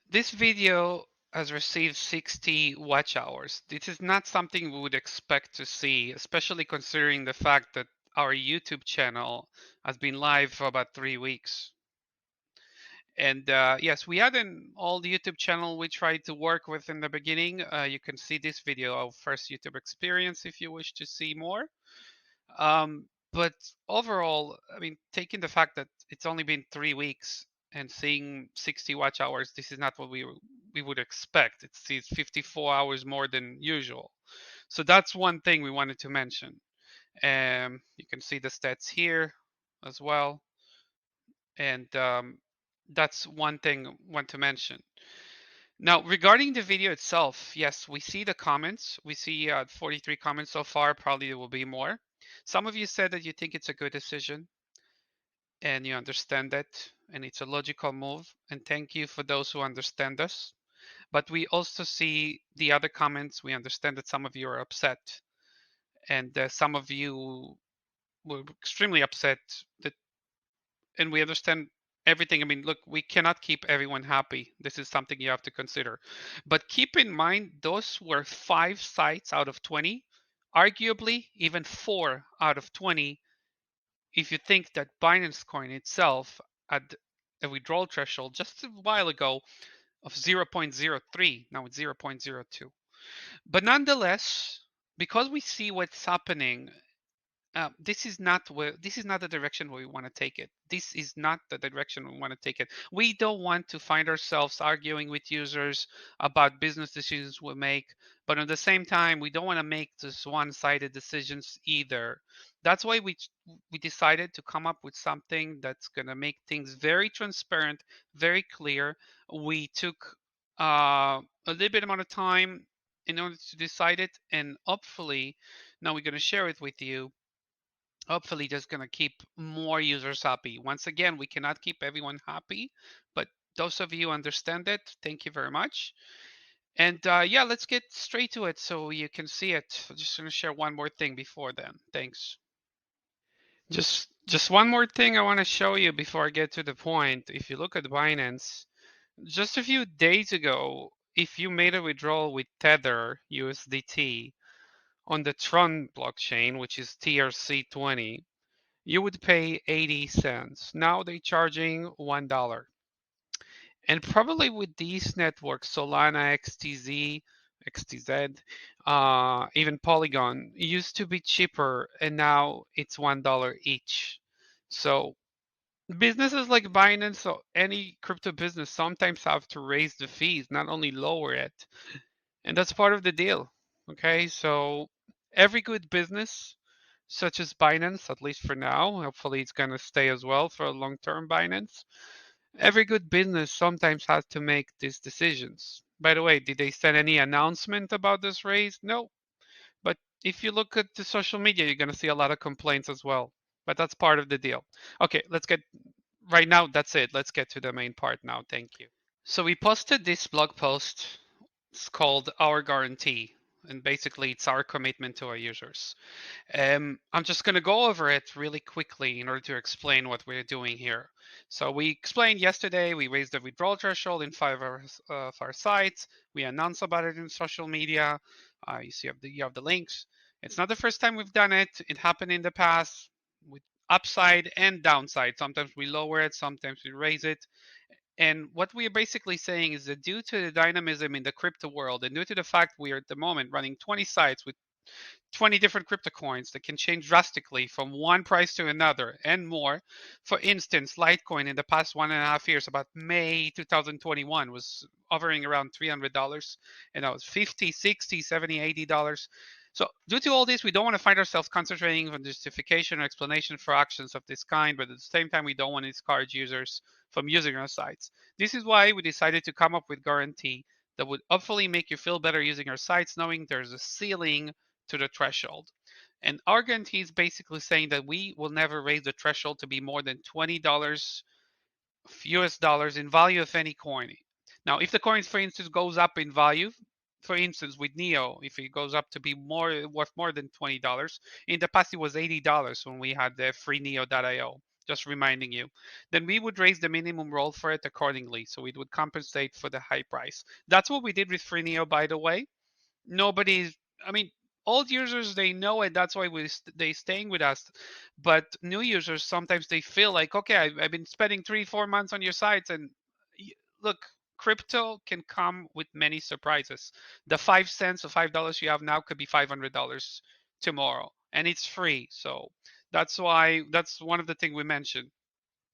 This video has received 60 watch hours. This is not something we would expect to see, especially considering the fact that our YouTube channel has been live for about 3 weeks. And yes, we had an old YouTube channel we tried to work with in the beginning. You can see this video, our first YouTube experience, if you wish to see more. But overall, I mean, taking the fact that it's only been 3 weeks and seeing 60 watch hours, this is not what we would expect. It's 54 hours more than usual. So that's one thing we wanted to mention. You can see the stats here as well, and that's one thing I want to mention. Now, regarding the video itself, yes, we see the comments. We see 43 comments so far. Probably there will be more. Some of you said that you think it's a good decision and you understand that, and it's a logical move. And thank you for those who understand us. But we also see the other comments. We understand that some of you are upset, and some of you were extremely upset that and we understand everything. I mean, look, we cannot keep everyone happy. This is something you have to consider. But keep in mind, those were 5 sites out of 20, arguably even 4 out of 20. If you think that Binance Coin itself had a withdrawal threshold just a while ago of 0.03, now it's 0.02. But nonetheless, because we see what's happening, this is not the direction where we want to take it. This is not the direction we want to take it. We don't want to find ourselves arguing with users about business decisions we make, but at the same time, we don't want to make this one-sided decisions either. That's why we decided to come up with something that's going to make things very transparent, very clear. We took a little bit amount of time in order to decide it, and hopefully now we're going to share it with you. Hopefully just going to keep more users happy. Once again, we cannot keep everyone happy, but those of you understand it, thank you very much. And yeah, let's get straight to it so you can see it. I'm just going to share one more thing before then. Thanks. Just one more thing I want to show you before I get to the point. If you look at Binance, just a few days ago, if you made a withdrawal with Tether USDT on the Tron blockchain, which is TRC20, you would pay 80 cents. Now they're charging $1. And probably with these networks, Solana, XTZ, even Polygon, used to be cheaper and now it's $1 each. So businesses like Binance or any crypto business sometimes have to raise the fees, not only lower it. And that's part of the deal. Okay, so every good business such as Binance, at least for now. Hopefully, it's going to stay as well for a long term Binance. Every good business sometimes has to make these decisions. By the way, did they send any announcement about this raise? No. But if you look at the social media, you're going to see a lot of complaints as well. But that's part of the deal. Okay, let's get right now. That's it. Let's get to the main part now. Thank you. So we posted this blog post. It's called Our Guarantee. And basically, it's our commitment to our users. I'm just going to go over it really quickly in order to explain what we're doing here. So we explained yesterday, we raised the withdrawal threshold in 5 of our sites. We announced about it in social media. You have the links. It's not the first time we've done it. It happened in the past with upside and downside. Sometimes we lower it, sometimes we raise it. And what we are basically saying is that due to the dynamism in the crypto world and due to the fact we are at the moment running 20 sites with 20 different crypto coins that can change drastically from one price to another and more. For instance, Litecoin in the past 1.5 years, about May 2021, was hovering around $300 and that was 50, 60, 70, $80. So due to all this, we don't want to find ourselves concentrating on justification or explanation for actions of this kind, but at the same time, we don't want to discourage users from using our sites. This is why we decided to come up with guarantee that would hopefully make you feel better using our sites, knowing there's a ceiling to the threshold. And our guarantee is basically saying that we will never raise the threshold to be more than $20 US dollars in value of any coin. Now, if the coin, for instance, goes up in value, for instance, with Neo, if it goes up to be more worth more than $20, in the past it was $80 when we had the free Neo.io. Just reminding you. Then we would raise the minimum roll for it accordingly, so it would compensate for the high price. That's what we did with Freeneo, by the way. Nobody's, I mean, old users, they know it, that's why they staying with us. But new users, sometimes they feel like, okay, I've been spending 3-4 months on your sites, and look, crypto can come with many surprises. The 5 cents or $5 you have now could be $500 tomorrow, and it's free. So that's why, that's one of the things we mentioned.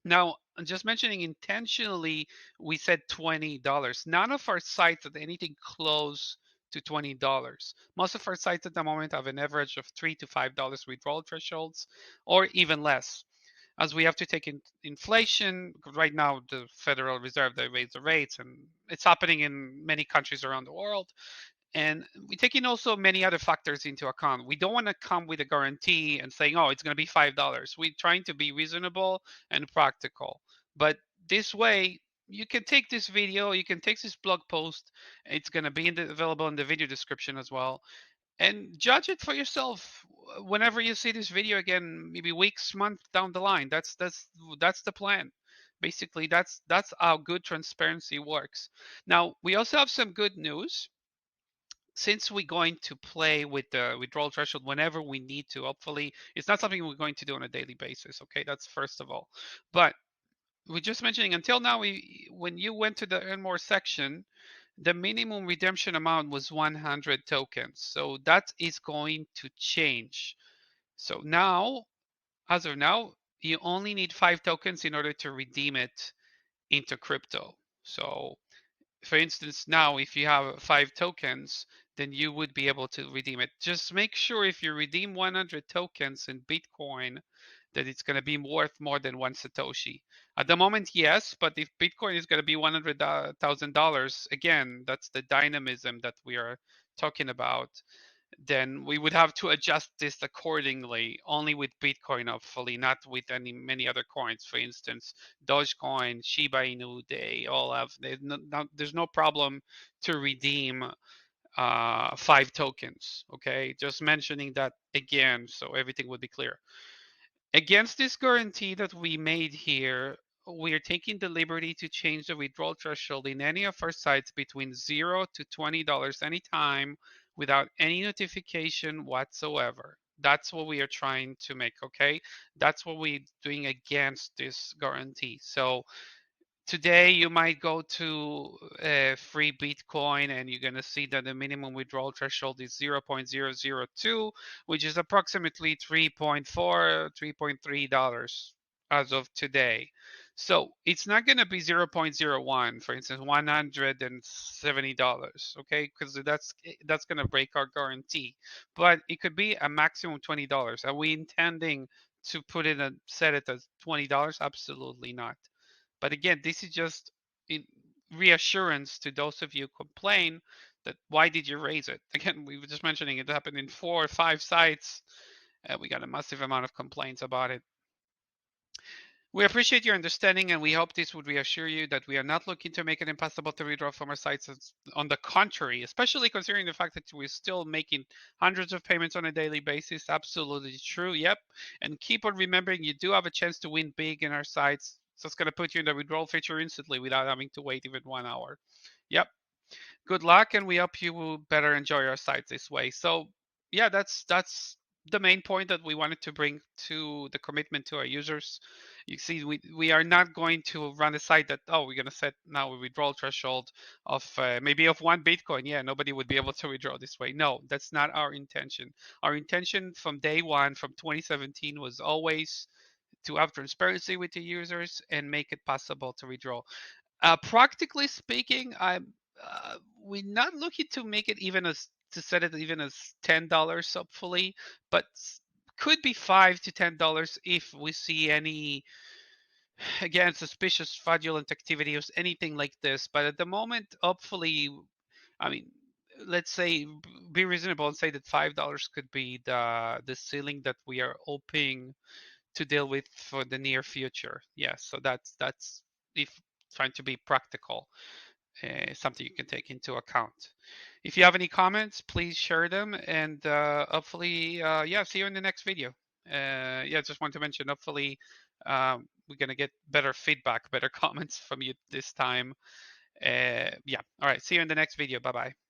Now, just mentioning intentionally, we said $20. None of our sites have anything close to $20. Most of our sites at the moment have an average of $3 to $5 withdrawal thresholds, or even less. As we have to take in inflation, right now the Federal Reserve, they raise the rates, and it's happening in many countries around the world. And we take in also many other factors into account. We don't want to come with a guarantee and saying, oh, it's going to be $5. We're trying to be reasonable and practical. But this way, you can take this video, you can take this blog post. It's going to be available in the video description as well, and judge it for yourself whenever you see this video again, maybe weeks, months down the line. That's the plan. Basically, that's how good transparency works. Now, we also have some good news. Since we're going to play with the withdrawal threshold whenever we need to, hopefully it's not something we're going to do on a daily basis. Okay, that's first of all. But we're just mentioning, until now, when you went to the earn more section, the minimum redemption amount was 100 tokens. So that is going to change. So now, as of now, you only need 5 tokens in order to redeem it into crypto. So for instance, now if you have 5 tokens, then you would be able to redeem it. Just make sure if you redeem 100 tokens in Bitcoin, that it's going to be worth more than 1 Satoshi. At the moment, yes, but if Bitcoin is going to be $100,000, again, that's the dynamism that we are talking about, then we would have to adjust this accordingly, only with Bitcoin, hopefully, not with many other coins. For instance, Dogecoin, Shiba Inu, they all have, there's no problem to redeem 5 tokens. Okay, just mentioning that again, so everything would be clear. Against this guarantee that we made here, we are taking the liberty to change the withdrawal threshold in any of our sites between $0 to $20 anytime without any notification whatsoever. That's what we are trying to make, okay? That's what we're doing against this guarantee. So today you might go to free Bitcoin and you're going to see that the minimum withdrawal threshold is 0.002, which is approximately 3.4, $3.3 as of today. So it's not going to be 0.01, for instance, $170, okay? Because that's going to break our guarantee. But it could be a maximum $20. Are we intending to put it and set it as $20? Absolutely not. But again, this is just in reassurance to those of you who complain that why did you raise it? Again, we were just mentioning it happened in 4 or 5 sites. We got a massive amount of complaints about it. We appreciate your understanding, and we hope this would reassure you that we are not looking to make it impossible to withdraw from our sites. On the contrary, especially considering the fact that we're still making hundreds of payments on a daily basis. Absolutely true. Yep. And keep on remembering, you do have a chance to win big in our sites. So it's going to put you in the withdrawal feature instantly without having to wait even 1 hour. Yep. Good luck, and we hope you will better enjoy our site this way. So yeah, that's the main point that we wanted to bring to the commitment to our users. You see, we are not going to run a site that, oh, we're going to set now a withdrawal threshold of maybe of 1 Bitcoin. Yeah, nobody would be able to withdraw this way. No, that's not our intention. Our intention from day one, from 2017, was always to have transparency with the users and make it possible to withdraw. Practically speaking, we're not looking to make it even as to set it even as $10, hopefully, but could be $5 to $10 if we see any, again, suspicious fraudulent activity or anything like this. But at the moment, hopefully, I mean, let's say be reasonable and say that $5 could be the ceiling that we are hoping to deal with for the near future. Yes, so that's if trying to be practical, something you can take into account. If you have any comments, please share them, and hopefully, yeah, see you in the next video. Yeah, just want to mention, hopefully, we're gonna get better feedback, better comments from you this time. Yeah. All right. See you in the next video. Bye bye.